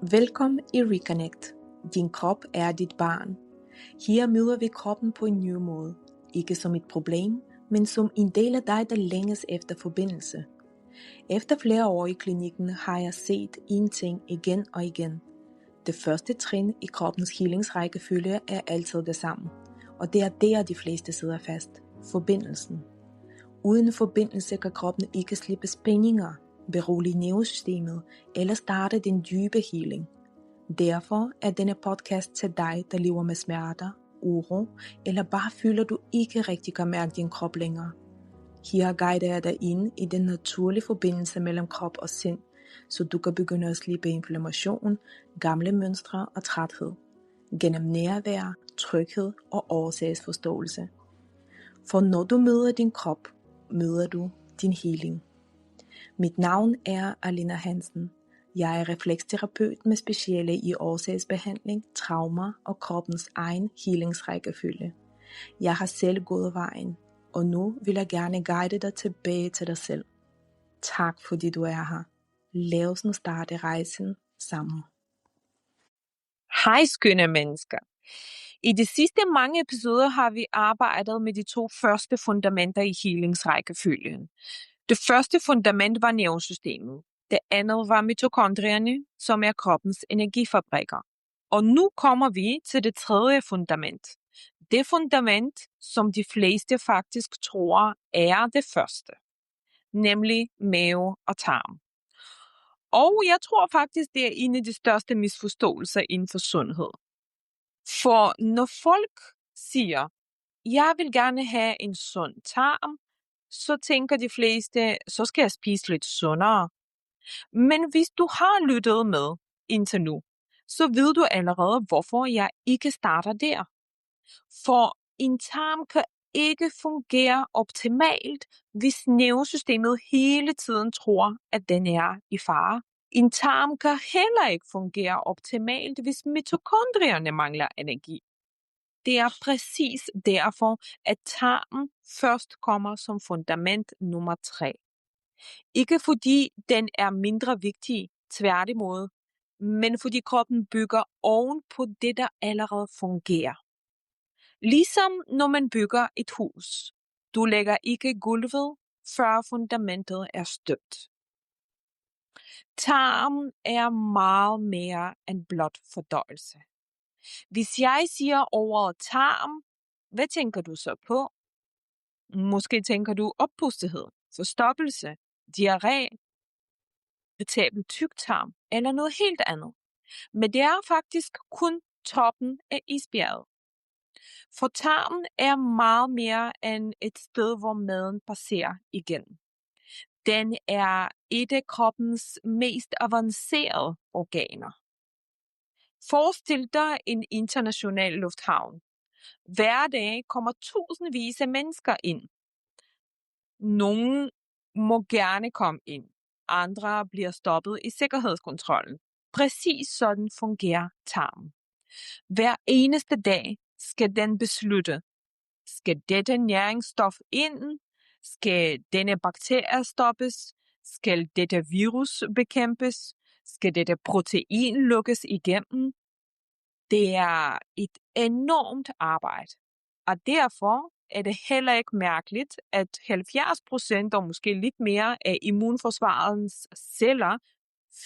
Velkommen i Reconnect. Din krop er dit barn. Her møder vi kroppen på en ny måde. Ikke som et problem, men som en del af dig, der længes efter forbindelse. Efter flere år i klinikken har jeg set en ting igen og igen. Det første trin i kroppens healingsrækkefølge er altid det samme. Og det er der, de fleste sidder fast. Forbindelsen. Uden forbindelse kan kroppen ikke slippe spændinger, berolige nervesystemet eller starte den dybe healing. Derfor er denne podcast til dig, der lever med smerter, uro eller bare føler, du ikke rigtig kan mærke din krop længere. Her guider jeg dig ind i den naturlige forbindelse mellem krop og sind, så du kan begynde at slippe inflammation, gamle mønstre og træthed, gennem nærvær, tryghed og årsagsforståelse. For når du møder din krop, møder du din healing. Mit navn er Alina Hansen. Jeg er refleksterapeut med speciale i årsagsbehandling, traumer og kroppens egen healingsrækkefølge. Jeg har selv gået vejen, og nu vil jeg gerne guide dig tilbage til dig selv. Tak fordi du er her. Lad os nu starte rejsen sammen. Hej skønne mennesker. I de sidste mange episoder har vi arbejdet med de 2 første fundamenter i healingsrækkefølgen. Det første fundament var nervesystemet. Det andet var mitokondrierne, som er kroppens energifabrikker. Og nu kommer vi til det tredje fundament. Det fundament, som de fleste faktisk tror er det første. Nemlig mave og tarm. Og jeg tror faktisk, det er en af de største misforståelser inden for sundhed. For når folk siger, jeg vil gerne have en sund tarm, så tænker de fleste, så skal jeg spise lidt sundere. Men hvis du har lyttet med indtil nu, så ved du allerede, hvorfor jeg ikke starter der. For en tarm kan ikke fungere optimalt, hvis nervesystemet hele tiden tror, at den er i fare. En tarm kan heller ikke fungere optimalt, hvis mitokondrierne mangler energi. Det er præcis derfor, at tarmen først kommer som fundament nummer 3. Ikke fordi den er mindre vigtig, tværtimod, men fordi kroppen bygger oven på det, der allerede fungerer. Ligesom når man bygger et hus. Du lægger ikke gulvet, før fundamentet er støbt. Tarmen er meget mere end blot fordøjelse. Hvis jeg siger ordet tarm, hvad tænker du så på? Måske tænker du oppustethed, forstoppelse, diarré, irritabel tyktarm eller noget helt andet. Men det er faktisk kun toppen af isbjerget. For tarmen er meget mere end et sted, hvor maden passerer igennem. Den er et af kroppens mest avancerede organer. Forestil dig en international lufthavn. Hver dag kommer tusindvis af mennesker ind. Nogle må gerne komme ind. Andre bliver stoppet i sikkerhedskontrollen. Præcis sådan fungerer tarmen. Hver eneste dag skal den beslutte, skal dette næringsstof ind? Skal denne bakterie stoppes? Skal dette virus bekæmpes? Skal dette protein lukkes igennem? Det er et enormt arbejde, og derfor er det heller ikke mærkeligt, at 70% og måske lidt mere af immunforsvarets celler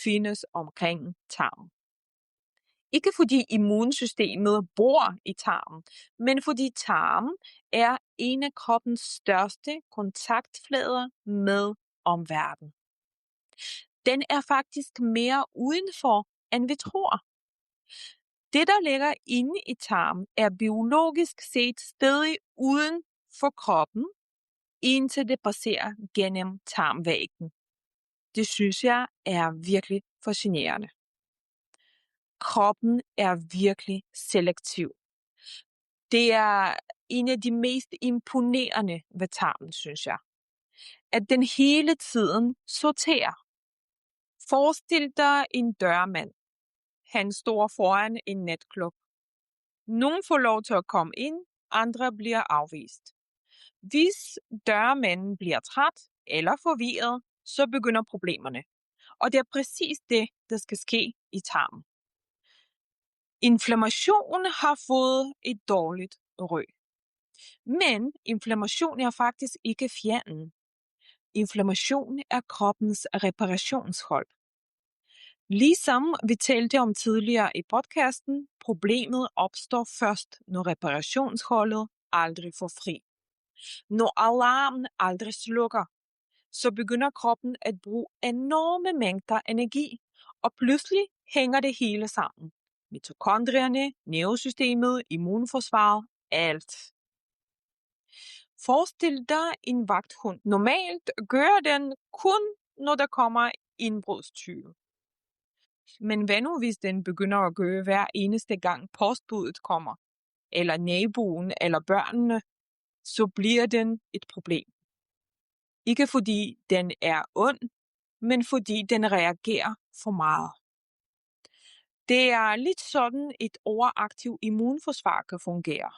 findes omkring tarmen. Ikke fordi immunsystemet bor i tarmen, men fordi tarmen er en af kroppens største kontaktflader med omverdenen. Den er faktisk mere udenfor, end vi tror. Det, der ligger inde i tarmen, er biologisk set stadig uden for kroppen, indtil det passerer gennem tarmvæggen. Det synes jeg er virkelig fascinerende. Kroppen er virkelig selektiv. Det er en af de mest imponerende ved tarmen, synes jeg. At den hele tiden sorterer. Forestil dig en dørmand. Han står foran en natklub. Nogle får lov til at komme ind, andre bliver afvist. Hvis dørmanden bliver træt eller forvirret, så begynder problemerne. Og det er præcis det, der skal ske i tarmen. Inflammation har fået et dårligt ry. Men inflammation er faktisk ikke fjenden. Inflammation er kroppens reparationshold. Ligesom vi talte om tidligere i podcasten, problemet opstår først, når reparationsholdet aldrig får fri. Når alarmen aldrig slukker, så begynder kroppen at bruge enorme mængder energi, og pludselig hænger det hele sammen. Mitokondrierne, nervesystemet, immunforsvaret, alt. Forestil dig en vagthund. Normalt gør den kun, når der kommer indbrudstyve. Men hvad nu, hvis den begynder at gøre hver eneste gang postbuddet kommer, eller naboen eller børnene, så bliver den et problem. Ikke fordi den er ond, men fordi den reagerer for meget. Det er lidt sådan, et overaktivt immunforsvar kan fungere.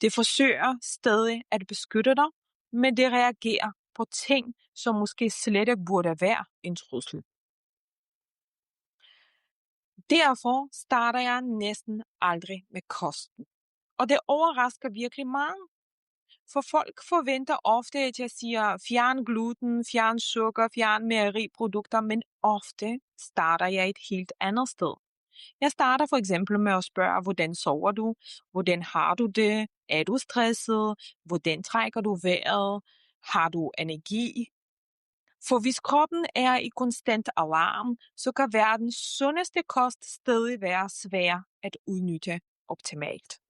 Det forsøger stadig at beskytte dig, men det reagerer på ting, som måske slet ikke burde være en trussel. Derfor starter jeg næsten aldrig med kosten. Og det overrasker virkelig mange. For folk forventer ofte, at jeg siger, fjern gluten, fjern sukker, fjern mejeriprodukter, men ofte starter jeg et helt andet sted. Jeg starter for eksempel med at spørge, hvordan sover du? Hvordan har du det? Er du stresset? Hvordan trækker du vejret? Har du energi? For hvis kroppen er i konstant alarm, så kan verdens sundeste kost stadig være svær at udnytte optimalt.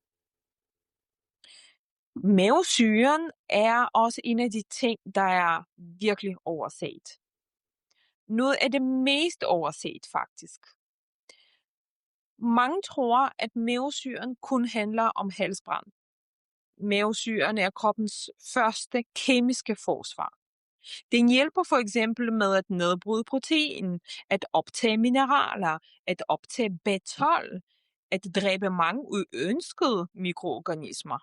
Mavesyren er også en af de ting, der er virkelig overset. Noget af det mest overset faktisk. Mange tror, at mavesyren kun handler om halsbrand. Mavesyren er kroppens første kemiske forsvar. Den hjælper for eksempel med at nedbryde protein, at optage mineraler, at optage B12, at dræbe mange uønskede mikroorganismer.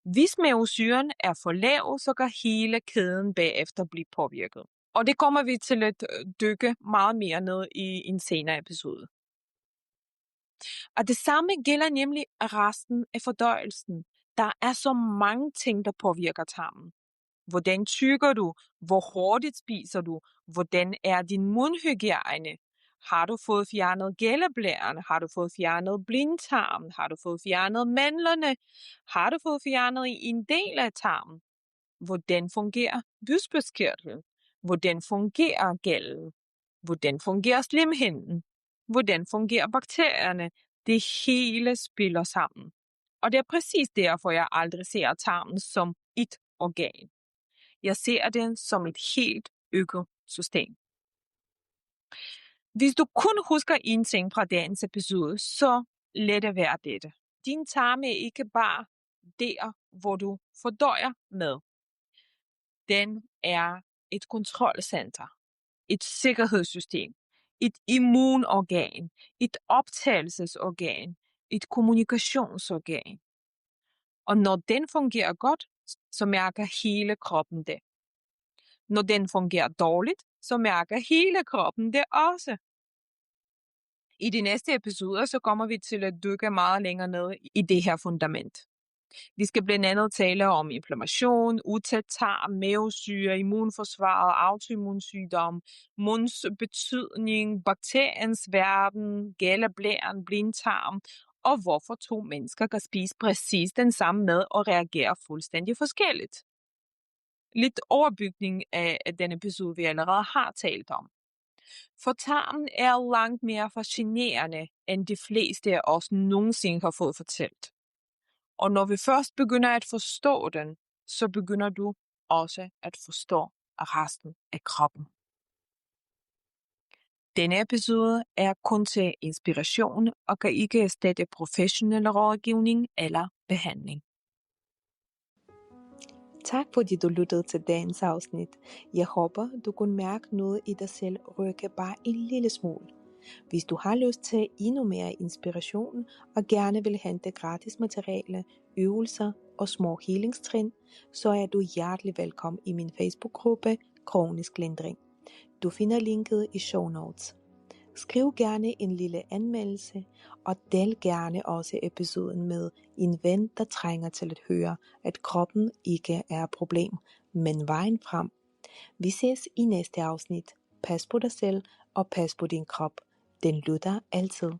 Hvis mavesyren er for lav, så kan hele kæden bagefter blive påvirket. Og det kommer vi til at dykke meget mere ned i en senere episode. Og det samme gælder nemlig resten af fordøjelsen. Der er så mange ting, der påvirker tarmen. Hvordan tykker du? Hvor hurtigt spiser du? Hvordan er din mundhygiejne? Har du fået fjernet gælleblæren? Har du fået fjernet blindtarmen? Har du fået fjernet mandlerne? Har du fået fjernet en del af tarmen? Hvordan fungerer bysbeskirtlen? Hvordan fungerer gælden? Hvordan fungerer slimhinden? Hvordan fungerer bakterierne? Det hele spiller sammen. Og det er præcis derfor, jeg aldrig ser tarmen som et organ. Jeg ser den som et helt økosystem. Hvis du kun husker en ting fra dagens episode, så lad det være dette. Din tarme er ikke bare der, hvor du fordøjer mad. Den er et kontrolcenter, et sikkerhedssystem, et immunorgan, et optagelsesorgan, et kommunikationsorgan. Og når den fungerer godt, så mærker hele kroppen det. Når den fungerer dårligt, så mærker hele kroppen det også. I de næste episoder, så kommer vi til at dykke meget længere ned i det her fundament. Vi skal blandt andet tale om inflammation, utæt tarm, mavesyre, immunforsvaret, autoimmunsygdom, munds betydning, bakteriens verden, gælleblæren, blindtarm, og hvorfor to mennesker kan spise præcis den samme mad og reagere fuldstændig forskelligt. Lidt overbygning af den episode, vi allerede har talt om. For tarmen er langt mere fascinerende, end de fleste af os nogensinde har fået fortalt. Og når vi først begynder at forstå den, så begynder du også at forstå resten af kroppen. Denne episode er kun til inspiration og kan ikke erstatte professionel rådgivning eller behandling. Tak fordi du lyttede til dagens afsnit. Jeg håber, du kunne mærke noget i dig selv rykke bare en lille smule. Hvis du har lyst til endnu mere inspiration og gerne vil hente gratis materiale, øvelser og små healingstrin, så er du hjertelig velkommen i min Facebook-gruppe Kronisk Lindring. Du finder linket i show notes. Skriv gerne en lille anmeldelse, og del gerne også episoden med en ven, der trænger til at høre, at kroppen ikke er et problem, men vejen frem. Vi ses i næste afsnit. Pas på dig selv, og pas på din krop. Den lytter altid.